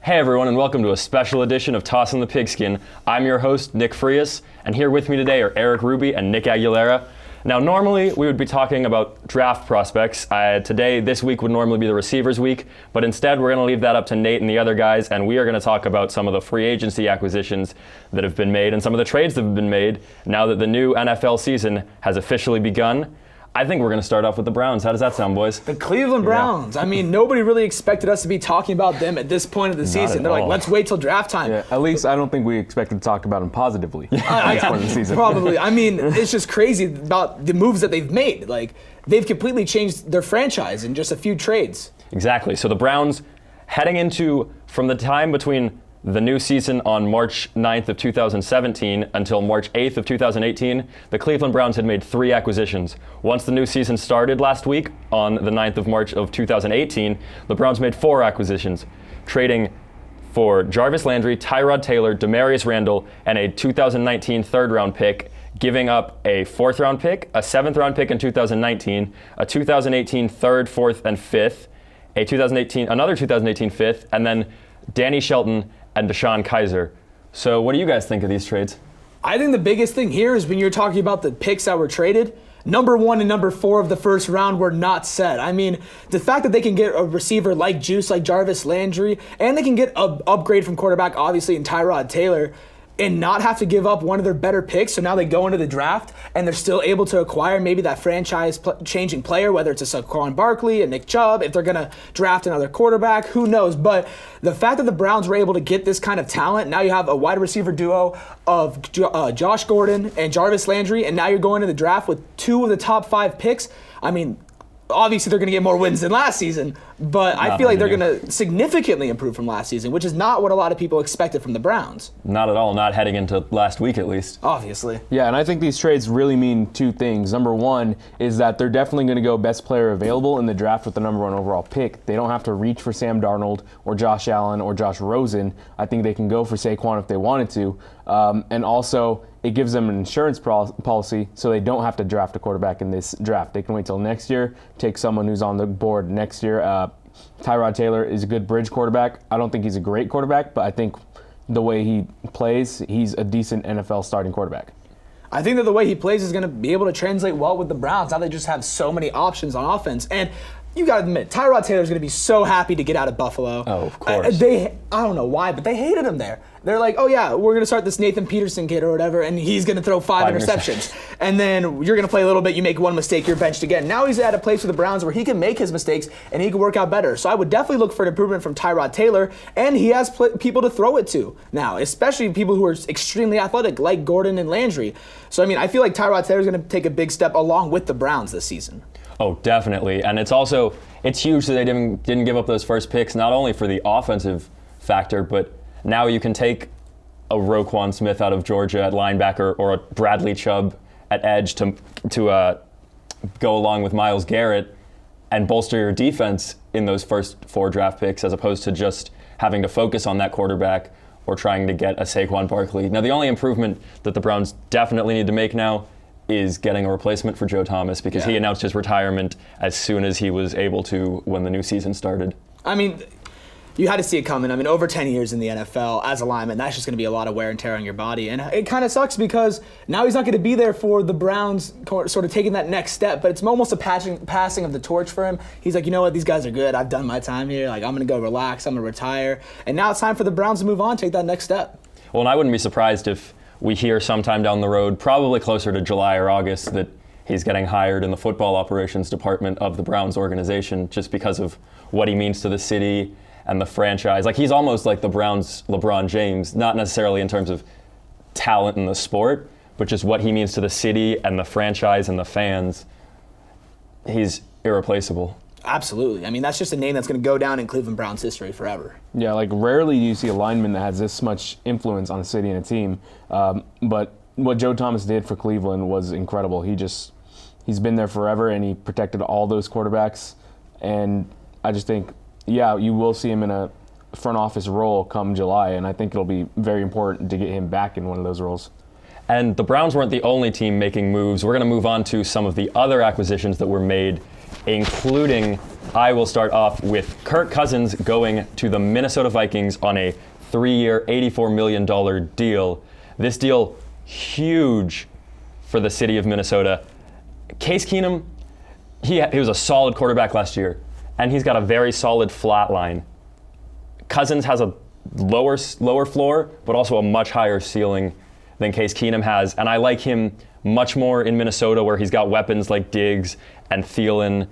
Hey everyone, and welcome to a special edition of Tossin the Pigskin. I'm your host, Nick Frias, and here with me today are Erik and Nick Aguilera. Now, normally we would be talking about draft prospects. This week would normally be the receivers week, but instead we're going to leave that up to Nate and the other guys, and we are going to talk about some of the free agency acquisitions that have been made and some of the trades that have been made now that the new NFL season has officially begun. I think we're going to start off with the Browns. How does that sound, boys? The Cleveland Browns. Yeah. I mean, nobody really expected us to be talking about them at this point of the season. They're like, let's wait till draft time. Yeah, at least I don't think we expected to talk about them positively at this point of the season. Probably. I mean, it's just crazy about the moves that they've made. Like, they've completely changed their franchise in just a few trades. Exactly. So the Browns, heading into, from the time between the new season on March 9th of 2017 until March 8th of 2018, the Cleveland Browns had made 3 acquisitions. Once the new season started last week on the 9th of March of 2018, the Browns made 4 acquisitions, trading for Jarvis Landry, Tyrod Taylor, Demarius Randall, and a 2019 third-round pick, giving up a 4th-round pick, a 7th-round pick in 2019, a 2018 third, 4th, and 5th, another 2018 5th, and then Danny Shelton and Deshaun Kaiser. So what do you guys think of these trades? I think the biggest thing here is when you're talking about the picks that were traded, number 1 and number 4 of the first round were not set. I mean, the fact that they can get a receiver like Juice, like Jarvis Landry, and they can get an upgrade from quarterback, obviously, in Tyrod Taylor, and not have to give up one of their better picks. So now they go into the draft and they're still able to acquire maybe that franchise-changing player, whether it's a Saquon Barkley, a Nick Chubb, if they're going to draft another quarterback, who knows. But the fact that the Browns were able to get this kind of talent, now you have a wide receiver duo of Josh Gordon and Jarvis Landry, and now you're going to the draft with 2 of the top 5 picks. I mean, obviously they're going to get more wins than last season, but I feel like they're going to significantly improve from last season, which is not what a lot of people expected from the Browns. Not at all, not heading into last week at least. Obviously. Yeah, and I think these trades really mean 2 things. Number 1 is that they're definitely going to go best player available in the draft with the number 1 overall pick. They don't have to reach for Sam Darnold or Josh Allen or Josh Rosen. I think they can go for Saquon if they wanted to. And also, it gives them an insurance policy so they don't have to draft a quarterback in this draft. They can wait till next year, take someone who's on the board next year. Tyrod Taylor is a good bridge quarterback. I don't think he's a great quarterback, but I think the way he plays, he's a decent NFL starting quarterback. I think that the way he plays is going to be able to translate well with the Browns. Now they just have so many options on offense. And you got to admit, Tyrod Taylor's going to be so happy to get out of Buffalo. Oh, of course. I don't know why, but they hated him there. They're like, oh yeah, we're going to start this Nathan Peterson kid or whatever, and he's going to throw 5 interceptions. And then you're going to play a little bit, you make 1 mistake, you're benched again. Now he's at a place with the Browns where he can make his mistakes and he can work out better. So I would definitely look for an improvement from Tyrod Taylor, and he has people to throw it to now, especially people who are extremely athletic like Gordon and Landry. So I mean, I feel like Tyrod Taylor's going to take a big step along with the Browns this season. Oh, definitely. And it's huge that they didn't give up those first picks, not only for the offensive factor, but now you can take a Roquan Smith out of Georgia at linebacker or a Bradley Chubb at edge to go along with Myles Garrett and bolster your defense in those first 4 draft picks, as opposed to just having to focus on that quarterback or trying to get a Saquon Barkley. Now, the only improvement that the Browns definitely need to make now is getting a replacement for Joe Thomas, because he announced his retirement as soon as he was able to when the new season started. I mean, you had to see it coming. I mean, over 10 years in the NFL as a lineman, that's just going to be a lot of wear and tear on your body. And it kind of sucks because now he's not going to be there for the Browns sort of taking that next step, but it's almost a passing of the torch for him. He's like, you know what, these guys are good. I've done my time here. Like, I'm going to go relax. I'm going to retire. And now it's time for the Browns to move on, take that next step. Well, and I wouldn't be surprised if we hear sometime down the road, probably closer to July or August, that he's getting hired in the football operations department of the Browns organization just because of what he means to the city and the franchise. Like, he's almost like the Browns' LeBron James, not necessarily in terms of talent in the sport, but just what he means to the city and the franchise and the fans. He's irreplaceable. Absolutely. I mean, that's just a name that's going to go down in Cleveland Browns history forever. Yeah, like rarely do you see a lineman that has this much influence on a city and a team. But what Joe Thomas did for Cleveland was incredible. He's been there forever, and he protected all those quarterbacks. And I just think, yeah, you will see him in a front office role come July, and I think it'll be very important to get him back in one of those roles. And the Browns weren't the only team making moves. We're going to move on to some of the other acquisitions that were made, including I will start off with Kirk Cousins going to the Minnesota Vikings on a 3-year, $84 million deal. This deal, huge for the city of Minnesota. Case Keenum, he was a solid quarterback last year, and he's got a very solid flat line. Cousins has a lower floor, but also a much higher ceiling than Case Keenum has, and I like him much more in Minnesota, where he's got weapons like Diggs and Thielen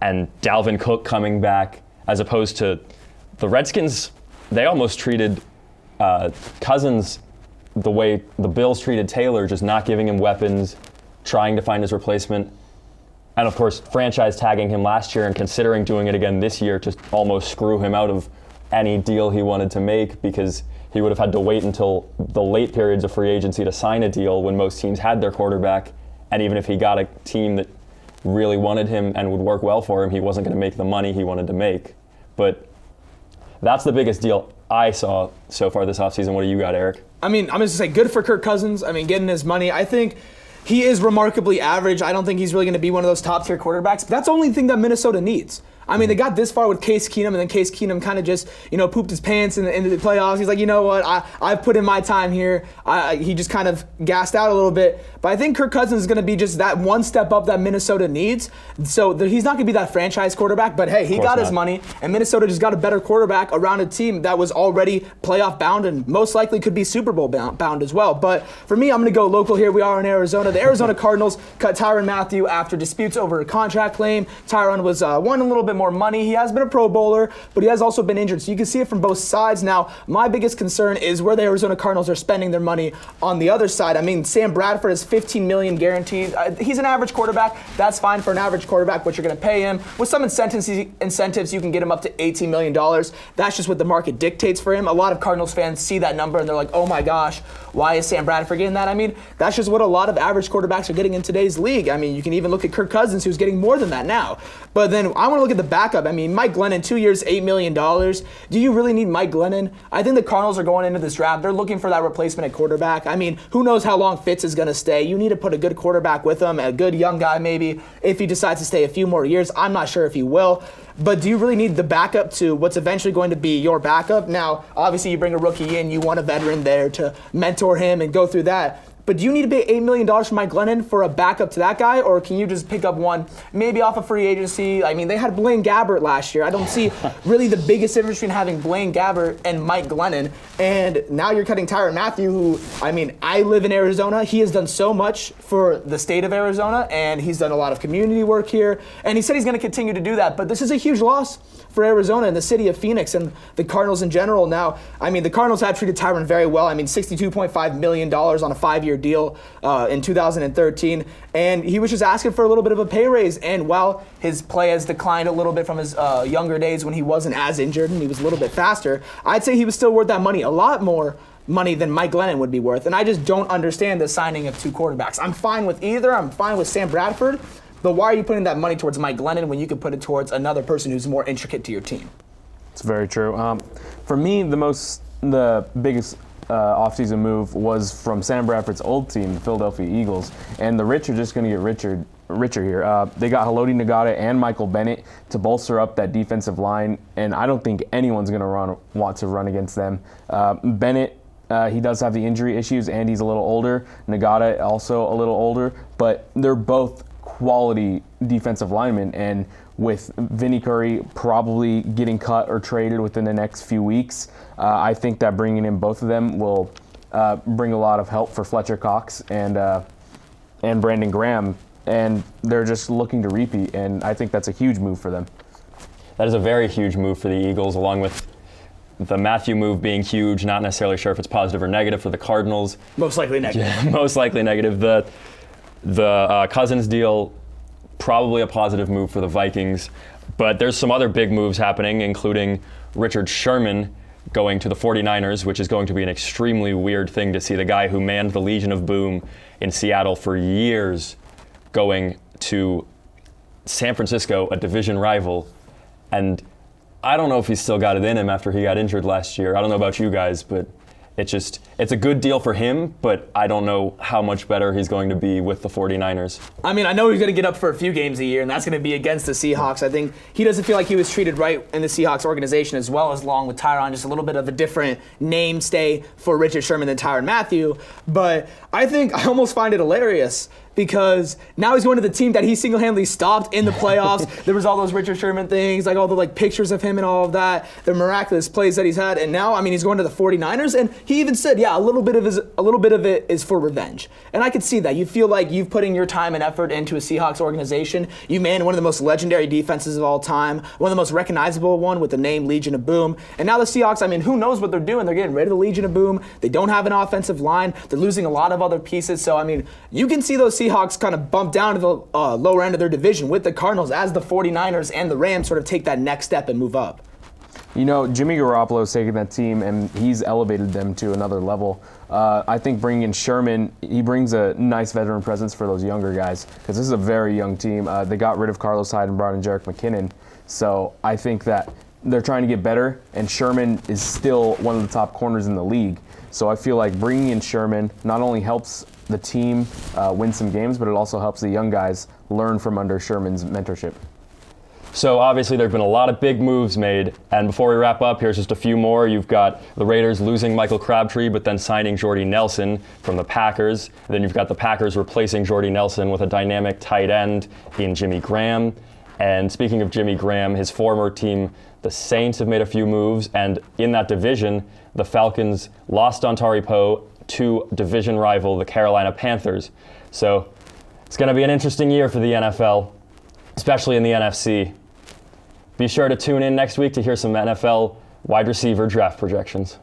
and Dalvin Cook coming back, as opposed to the Redskins. They almost treated Cousins the way the Bills treated Taylor, just not giving him weapons, trying to find his replacement. And of course, franchise tagging him last year and considering doing it again this year to almost screw him out of any deal he wanted to make, because he would have had to wait until the late periods of free agency to sign a deal when most teams had their quarterback. And even if he got a team that really wanted him and would work well for him, he wasn't going to make the money he wanted to make. But that's the biggest deal I saw so far this offseason. What do you got, Eric? I mean, I'm just going to say good for Kirk Cousins. I mean, getting his money. I think he is remarkably average. I don't think he's really going to be one of those top-tier quarterbacks. But that's the only thing that Minnesota needs. I mean, they got this far with Case Keenum, and then Case Keenum kind of just, pooped his pants in the playoffs. He's like, you know what, I've put in my time here. He just kind of gassed out a little bit. But I think Kirk Cousins is going to be just that one step up that Minnesota needs. So he's not going to be that franchise quarterback, but hey, he got his money, and Minnesota just got a better quarterback around a team that was already playoff bound and most likely could be Super Bowl bound as well. But for me, I'm going to go local here. We are in Arizona. The Arizona Cardinals cut Tyrann Mathieu after disputes over a contract claim. Tyrann was won a little bit more money. He has been a Pro Bowler, but he has also been injured. So you can see it from both sides. Now, my biggest concern is where the Arizona Cardinals are spending their money on the other side. I mean, Sam Bradford is $15 million guaranteed. He's an average quarterback. That's fine for an average quarterback, but you're going to pay him. With some incentives, you can get him up to $18 million. That's just what the market dictates for him. A lot of Cardinals fans see that number and they're like, oh my gosh, why is Sam Bradford getting that? I mean, that's just what a lot of average quarterbacks are getting in today's league. I mean, you can even look at Kirk Cousins, who's getting more than that now. But then I want to look at the backup. I mean, Mike Glennon, 2 years, $8 million. Do you really need Mike Glennon? I think the Cardinals are going into this draft. They're looking for that replacement at quarterback. I mean, who knows how long Fitz is going to stay? You need to put a good quarterback with him, a good young guy maybe, if he decides to stay a few more years. I'm not sure if he will. But do you really need the backup to what's eventually going to be your backup? Now, obviously, you bring a rookie in, you want a veteran there to mentor him and go through that. But do you need to pay $8 million for Mike Glennon for a backup to that guy? Or can you just pick up one, maybe off of free agency? I mean, they had Blaine Gabbert last year. I don't see really the biggest difference between having Blaine Gabbert and Mike Glennon. And now you're cutting Tyrann Mathieu, who, I mean, I live in Arizona. He has done so much for the state of Arizona, and he's done a lot of community work here. And he said he's going to continue to do that. But this is a huge loss for Arizona and the city of Phoenix and the Cardinals in general. Now, I mean, the Cardinals have treated Tyrann very well. I mean, $62.5 million on a 5-year deal in 2013. And he was just asking for a little bit of a pay raise. And while his play has declined a little bit from his younger days when he wasn't as injured and he was a little bit faster, I'd say he was still worth that money, a lot more money than Mike Glennon would be worth. And I just don't understand the signing of two quarterbacks. I'm fine with either. I'm fine with Sam Bradford. But why are you putting that money towards Mike Glennon when you could put it towards another person who's more intricate to your team? It's very true. For me, the biggest offseason move was from Sam Bradford's old team, the Philadelphia Eagles, and the rich are just going to get richer here. They got Haloti Ngata and Michael Bennett to bolster up that defensive line, and I don't think anyone's going to want to run against them. Bennett, he does have the injury issues, and he's a little older. Ngata also a little older, but they're both quality defensive linemen, and with Vinny Curry probably getting cut or traded within the next few weeks, I think that bringing in both of them will bring a lot of help for Fletcher Cox and Brandon Graham, and they're just looking to repeat, and I think that's a huge move for them. That is a very huge move for the Eagles, along with the Matthew move being huge. Not necessarily sure if it's positive or negative for the Cardinals. Most likely negative. Most likely negative. The Cousins deal, probably a positive move for the Vikings, but there's some other big moves happening, including Richard Sherman going to the 49ers, which is going to be an extremely weird thing to see the guy who manned the Legion of Boom in Seattle for years going to San Francisco, a division rival. And I don't know if he's still got it in him after he got injured last year. I don't know about you guys, but it's a good deal for him, but I don't know how much better he's going to be with the 49ers. I mean, I know he's going to get up for a few games a year, and that's going to be against the Seahawks. I think he doesn't feel like he was treated right in the Seahawks organization as well as along with Tyrann, just a little bit of a different name stay for Richard Sherman than Tyrann Mathieu. But I almost find it hilarious because now he's going to the team that he single-handedly stopped in the playoffs. There was all those Richard Sherman things, like all the pictures of him and all of that, the miraculous plays that he's had, and now, I mean, he's going to the 49ers, and he even said, yeah, a little bit of it is for revenge. And I could see that. You feel like you've put in your time and effort into a Seahawks organization. You man one of the most legendary defenses of all time, one of the most recognizable one with the name Legion of Boom. And now the Seahawks, I mean, who knows what they're doing? They're getting rid of the Legion of Boom. They don't have an offensive line. They're losing a lot of other pieces. So, I mean, you can see those Seahawks kind of bump down to the lower end of their division with the Cardinals as the 49ers and the Rams sort of take that next step and move up. You know, Jimmy Garoppolo's taken that team and he's elevated them to another level. I think bringing in Sherman, he brings a nice veteran presence for those younger guys because this is a very young team. They got rid of Carlos Hyde and brought in Jerick McKinnon. So I think that they're trying to get better, and Sherman is still one of the top corners in the league. So I feel like bringing in Sherman not only helps the team win some games, but it also helps the young guys learn from under Sherman's mentorship. So obviously there have been a lot of big moves made, and before we wrap up, here's just a few more. You've got the Raiders losing Michael Crabtree, but then signing Jordy Nelson from the Packers. And then you've got the Packers replacing Jordy Nelson with a dynamic tight end in Jimmy Graham. And speaking of Jimmy Graham, his former team, the Saints, have made a few moves, and in that division, the Falcons lost Dontari Poe to division rival, the Carolina Panthers. So it's going to be an interesting year for the NFL, especially in the NFC. Be sure to tune in next week to hear some NFL wide receiver draft projections.